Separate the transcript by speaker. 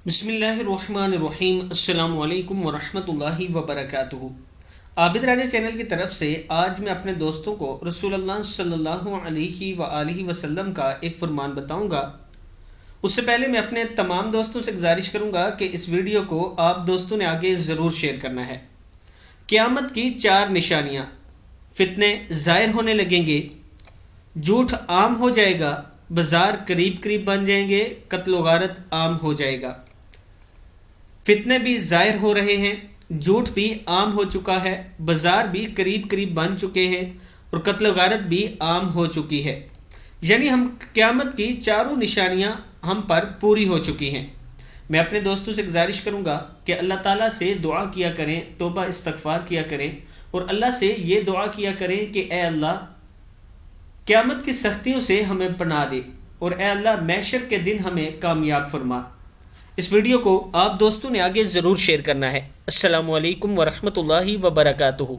Speaker 1: बिस्मिल्लाहिर्रहमानिर्रहीम। अस्सलाम वालेकुम वरहमतुल्लाहि वबरकातुहू। आबिद राजा चैनल की तरफ से आज मैं अपने दोस्तों को रसूलुल्लाह सल्लल्लाहु अलैहि वसल्लम का एक फरमान बताऊंगा। उससे पहले मैं अपने तमाम दोस्तों से गुजारिश करूंगा कि इस वीडियो को आप दोस्तों ने आगे ज़रूर शेयर करना है। क़यामत की 4 निशानियाँ। फितने ज़ाहिर होने लगेंगे, झूठ आम हो जाएगा, बाज़ार करीब करीब बन जाएंगे, कत्ल व गारत आम हो जाएगा। फितने भी ज़ाहिर हो रहे हैं, झूठ भी आम हो चुका है, बाज़ार भी करीब करीब बन चुके हैं और कत्ल गारत भी आम हो चुकी है। यानी हम क़यामत की चारों निशानियां हम पर पूरी हो चुकी हैं। मैं अपने दोस्तों से गुजारिश करूंगा कि अल्लाह ताला से दुआ किया करें, तौबा इस्तगफार किया करें और अल्लाह से ये दुआ किया करें कि ए अल्लाह, क़यामत की सख्तियों से हमें पनाह दे और ए अल्लाह, महशर के दिन हमें कामयाब फरमा। इस वीडियो को आप दोस्तों ने आगे ज़रूर शेयर करना है। अस्सलामु अलैकुम वरहमतुल्लाहि वबरकातुहू।